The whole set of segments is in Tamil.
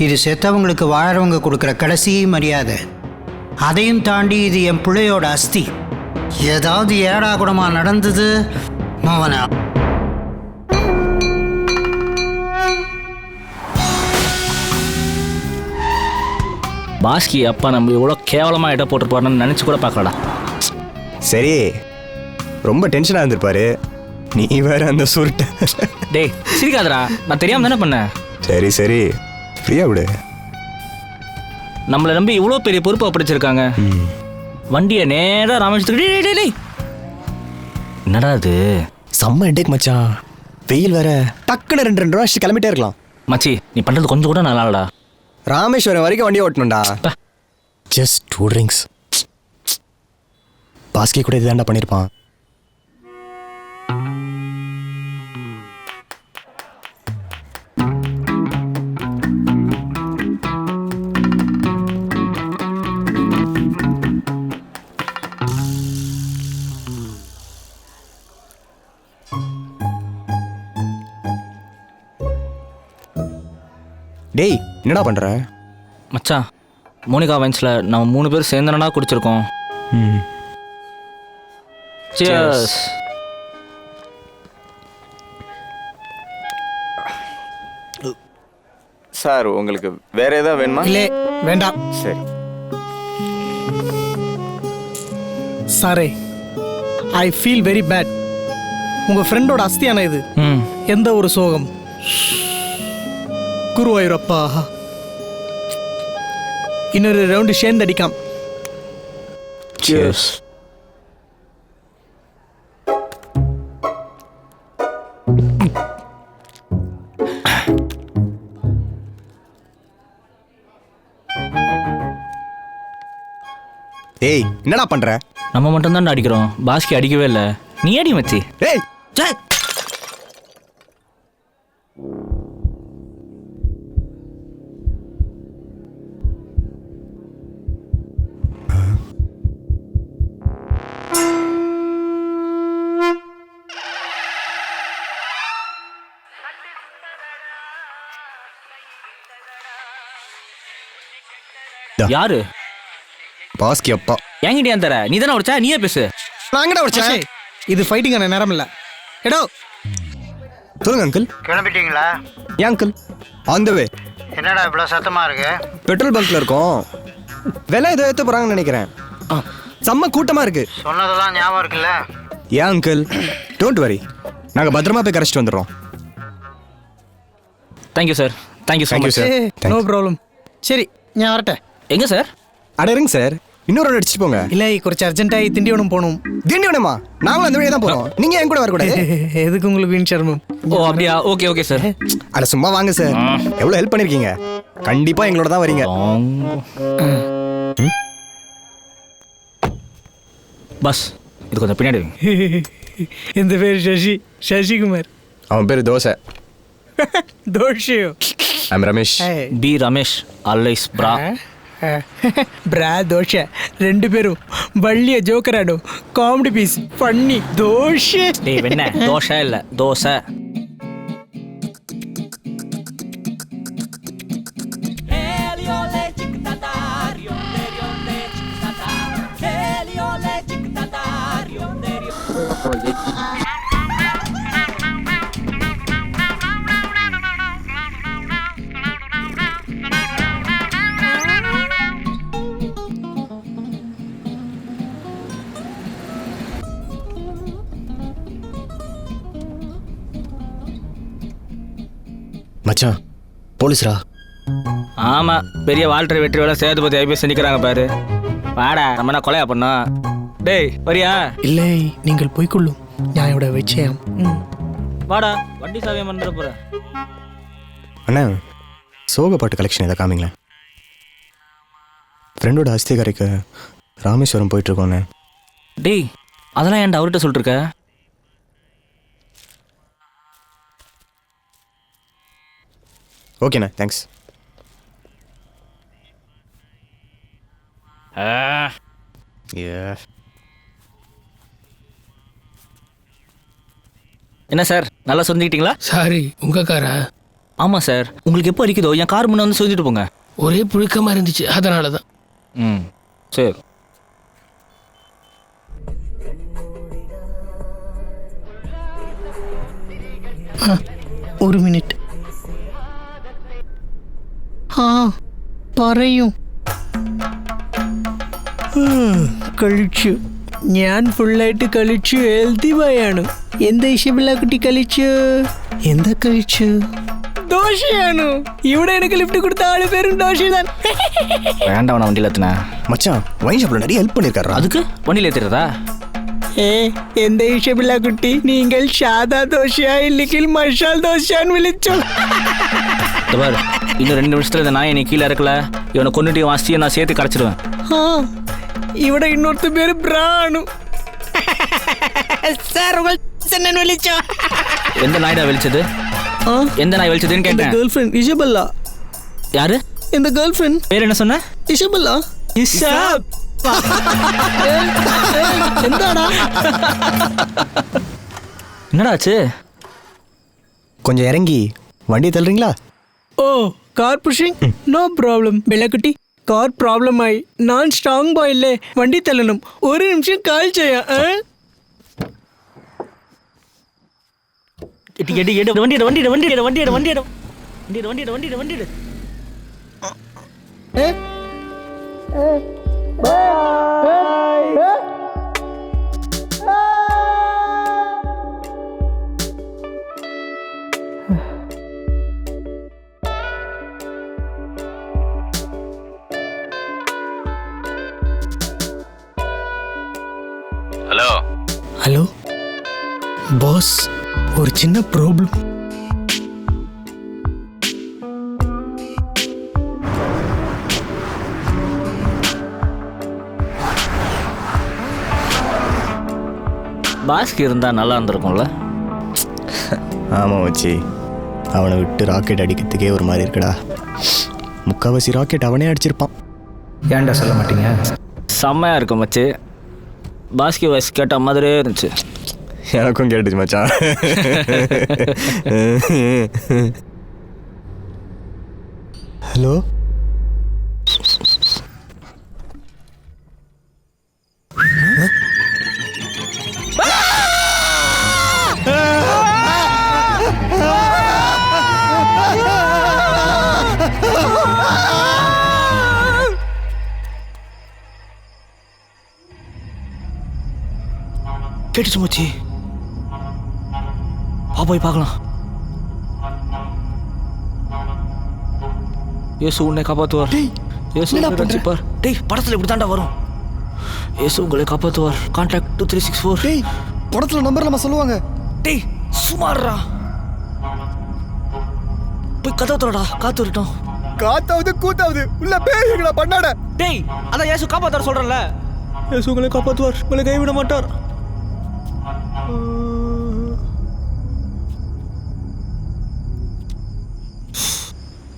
இது செத்தவங்களுக்கு வாழறவங்க கொடுக்குற கடைசி மரியாதை. அதையும் தாண்டி இது என் பிள்ளையோட அஸ்தி. ஏதாவது ஏடா கூடமா நடந்தது மவனா. பாஸ்கி அப்பா நம்ம இவ்வளோ கேவலமாக இடம் போட்டுருப்பாருன்னு நினச்சி கூட பார்க்கலடா. சரி, ரொம்ப டென்ஷனாக இருந்திருப்பாரு. நீ வேற அந்த சுருட்டு. டேய் சிரிக்காதடா, நான் தெரியாமல் தானே பண்ணேன். சரி சரி, ஃப்ரீயா விடு. நம்மளை நம்பி இவ்வளோ பெரிய பொறுப்பை படிச்சிருக்காங்க. வண்டியை நேராக ராமேஸ்வரத்துக்கு. என்னடா அது? செம்ம ஹெட்டேக் மச்சான். வெயில் வேற. டக்குன்னு 2 வருஷம் கிளம்பிட்டே இருக்கலாம். மச்சி நீ பண்ணுறது கொஞ்சம் கூட நல்லா இல்லடா. ராமேஸ்வரம் வரைக்கும் வண்டியை ஓட்டணும்டா. Just 2 drinks. பாஸ்கி கூட இதுதான்டா பண்ணியிருப்பான். டேய் என்னடா பண்ற? மச்சான் மோனிகா வைன்ஸில் நம்ம 3 பேர் சேர்ந்தனடா குடிச்சிருக்கோம். Cheers. சார் உங்களுக்கு வேற ஏதாவது வேணுமா? இல்லை வேண்டாம். சரி சாரே, ஐ ஃபீல் வெரி பேட். உங்கள் ஃப்ரெண்டோட அஸ்தியான இது. எந்த ஒரு சோகம். குருவாயூரப்பா, இன்னொரு ரவுண்டு சேர்ந்து அடிக்காம். Cheers. ஏய் என்னடா பண்ற? நம்ம மட்டும் தான் அடிக்கிறோம், பாஸ்கி அடிக்கவே இல்லை. நீ அடி மச்சி. ஏய் யாரு? பாஸ்கி அப்பா. என்கிட்ட தர நீ தானே உடைச்சா, நீயே பேசு. நாங்கடா உடைச்சேன். இது ஃபைட்டிங்கான நேரம் இல்லை. எடோ சொல்லுங்க அங்கிள். கிளம்பிட்டீங்களா? ஏன் அங்கிள்? ஆன் த வே. என்னடா இவ்வளோ சத்தமா இருக்கு? பெட்ரோல் பங்க்ல இருக்கோம். விலை ஏதோ ஏற்ற போறாங்கன்னு நினைக்கிறேன். செம்ம கூட்டமா இருக்கு. சொன்னதெல்லாம் ஞாபகம் இருக்குல்ல? ஏன் அங்கிள்? டோன்ட் வரி, நாங்க பத்திரமா போய் கரைச்சிட்டு வந்துடுறோம். Thank you sir. Thank you so much. No problem. சரி நான் வரட்டேன். எங்கே சார்? அட இருங்க சார், இன்னொரு ரவுண்ட் அடிச்சுட்டு போங்க. இல்லை கொஞ்சம் அர்ஜென்ட்டாகி திண்டிவனம் போகணும். திண்டிவனமா? நாங்களும் அந்த வழியா தான் போறோம். நீங்க என் கூட வரக்கூடாது. எதுக்கு உங்களுக்கு வீண் சர்மம்? ஓ அப்படியா? Okay okay sir. அட சும்மா வாங்க சார், எவ்வளவு ஹெல்ப் பண்ணிருக்கீங்க. கண்டிப்பா எங்களோட தான் வரீங்க. பஸ் இது கொஞ்சம் பின்னாடி வைங்க. இந்த பேர் சசிகுமார். அவன் பேரு தோசை. தோஷியோ. ஐம் ரமேஷ். பி ரமேஷ் அல்லைஸ் பிரா. பிரா தோஷ 2 பேரும் வள்ளிய ஜோக்கராடும். காமெடி பீஸ் பண்ணி தோஷ. டேய் வெண்ண தோசை இல்லை தோசை. மச்சான் போலீஸ்ரா? ஆமா, பெரிய வால்டர் வெற்றி வேலை சேதுபதி ஐபிஎஸ் நிற்கிறாங்க பாரு. வாடா, நம்ம என்ன கொலையா பண்ணோம்? டேய் வரியா? இல்லை நீங்கள் போய்க்கொள்ளும் ஞாயோட விஷயம். வாடா, வண்டி சாவியம் பண்ணுற போற. அண்ணா சோக பாட்டு கலெக்ஷன் எதை காமிங்களேன். ஃப்ரெண்டோட அஸ்திகாரிக்கு ராமேஸ்வரம் போயிட்டு இருக்கோண்ணே. டேய் அதெல்லாம் ஏன்டா அவர்கிட்ட சொல்லிருக்க? ஓகேண்ணா, தேங்க்ஸ். என்ன சார் நல்லா சொந்திக்கிட்டீங்களா? சாரி உங்க காரா? ஆமாம் சார், உங்களுக்கு எப்போ அரிக்குதோ என் கார் முன்னே வந்து சொல்லிட்டு போங்க. ஒரே புழுக்கமா இருந்துச்சு, அதனால தான். ம் சரி. ഒരു മിനിറ്റ്. ആ പറയൂ. കഴിച്ചു, ഞാൻ ഫുള്ളായിട്ട് കഴിച്ചു. ഹെൽത്തി ബോയാണ്. എന്താ ഇഷ്ടമില്ല കുട്ടി കഴിച്ചു? എന്താ കഴിച്ചു? ദോശയാണ്. ഇവിടെ എനിക്ക് ലിഫ്റ്റ് കൊടുത്ത ആള് പേരും ദോശதான். வேண்டாம், நான் வண்டியில் ஏற்றினேன். மச்சான் ஒயின் ஷாப்ல நிறைய ஹெல்ப் பண்ணிருக்காரா. அதுக்கு வண்டியில் ஏற்றுறதா? എന്താ ഇഷ്ടമില്ല കുട്ടി? നിങ്ങൾ സാദാ ദോശയാ ഇല്ലെങ്കിൽ മസാല ദോശയാന്ന് വിളിച്ചോ. பாரு, இன்னும் 2 நிமிஷத்தில் இந்த நாயை நீ கீழே இறக்கல, இவனை கொண்டுட்டு வாசிச்சு நான் சேர்த்து கரைச்சிடுவேன். ആ ഇവിടെ ഇന്നൊരുത്ത പേര് ബ്രാണു. സാർ എന്നെ വിളിച്ചോ. எந்த நாய்டா வெளிச்சது? எந்த நாய் வெளிச்சதுன்னு എന്റെ கேட்டேன். Girlfriend Isabella. யாரு? എന്റെ ഗേൾ ഫ്രണ്ട് பேர் என்ன சொன்ன? ഇഷബല്ല. എന്താടാ? என்னடா ஆச்சு? கொஞ்சம் இறங்கி வண்டி தள்ளுறீங்களா? Oh car pushing, no problem. ബെല്ലക്കുട്ടി, കാർ പ്രോബ്ലം ആയി. ഞാൻ സ്ട്രോങ് ബോയ് അല്ലേ, വണ്ടി തള്ളണം. ഒരു നിമിഷം കാൽ ചെയ്യാം. எட்டு எட்டு எட்டு வண்டிடு வண்டிடு வண்டிடு வண்டிடு வண்டிடு வண்டிடு வண்டிடு வண்டிடு வண்டிடு. ஹலோ. ഹലോ ബോസ്, ഒരു ചിന്ന പ്രോബ്ലം. பாஸ்க்கு இருந்தா நல்லா இருந்திருக்கும்ல. ஆமாம் மச்சி, அவனை விட்டு ராக்கெட் அடிக்கிறதுக்கே ஒரு மாதிரி இருக்குடா. முக்கால்வாசி ராக்கெட் அவனே அடிச்சிருப்பான். ஏன்டா சொல்ல மாட்டீங்க? செம்மையாக இருக்கும் மச்சி. பாஸ்கி வாய்ஸ் கேட்ட மாதிரியே இருந்துச்சு. எனக்கும் கேட்டுச்சு மச்சான். ஹலோ. கேட்டுச்சு மச்சி, போய் பார்க்கலாம். இயேசு உன்னை காப்பாற்றுவார். இயேசு உன்னை ரட்சிப்பார். டேய், படத்தில் இப்படி தாண்டா வரும். இயேசு உங்களை காப்பாற்றுவார். கான்டாக்ட் 2364. டேய், படத்தில் நம்பர் நம்ம சொல்லுவாங்க. டேய் சுமார்ரா, போய் கதவு திறடா, காத்து வரட்டும். காத்தாவது கூத்தாவது உள்ள பேய்களா பண்ணாட. டேய், அதான் இயேசு காப்பாற்றுவார் சொல்கிறேன்ல. இயேசு உங்களை காப்பாற்றுவார், உங்களை கைவிட மாட்டார்.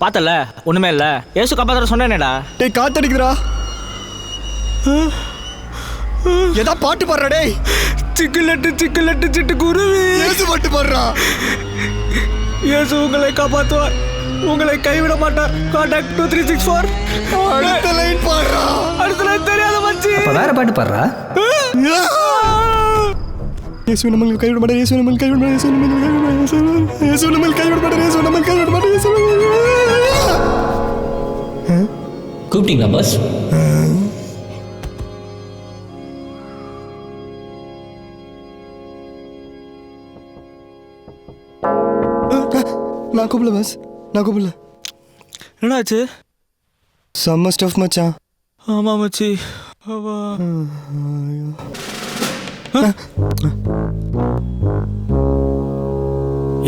பார்த்தல, ஒண்ணுமே இல்ல. ஏசு காப்பாத்துற சொன்னேனேடா. டேய், காத்தடிக்குதுடா. ஏதா பாட்டு பாடுறா. டேய், சிக்கலட்டு சிக்கலட்டு சிட்டு குருவி. ஏசு பாட்டு பாடுறா. இயேசு உங்களை காப்பாற்றுவார், உங்களை கைவிட மாட்டார். கான்டாக்ட் 2364. அடுத்த லைன் பாடுறா. அடுத்த லைன் தெரியாத மச்சி. வேற பாட்டு பாடுறா. இயேசு நம்மை கைவிட மாட்டார். இயேசு நம்மை கைவிட மாட்டார். இயேசு நம்மை கைவிட மாட்டார். இயேசு நம்மை கைவிட மாட்டார். இயேசு நம்மை கைவிட மாட்டார். இயேசு கூப்பிட்டீங்களா பாஸ்? நான் கூப்பிடல பாஸ், நான் கூப்பிடல. என்னாச்சு? செம்ம ஸ்டஃப் மச்சான். ஆமா மச்சி.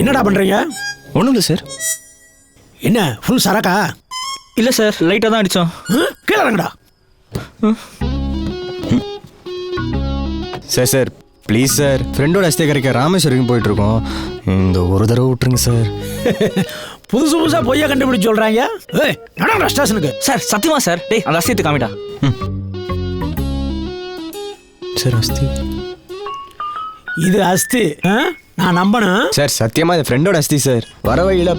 என்னடா பண்றீங்க? ஒன்றும் இல்லை சார். என்ன ஃபுல் சரக்கா? இல்ல சார், லைட்டா தான் அடிச்சோம். கீழே இறங்குடா. சார் சார் ப்ளீஸ் சார், ஃப்ரெண்டோட அஸ்தே கரைக்க ராமேஸ்வரம் போயிட்டு இருக்கோம். இந்த ஒரு தடவை விட்டுருங்க சார். புதுசு புதுசா பொய்யா கண்டுபிடிச்சு சொல்றாங்க. ஏய், நடடா ஸ்டேஷனுக்கு. சார் சத்தியமா சார். டேய், அந்த அஸ்தியத்தை காமிடா. சார் அஸ்தி. இது அஸ்தி. நான் நம்பணும் சார். சத்தியமா இது ஃப்ரெண்டோட அஸ்தி சார். வர வழியில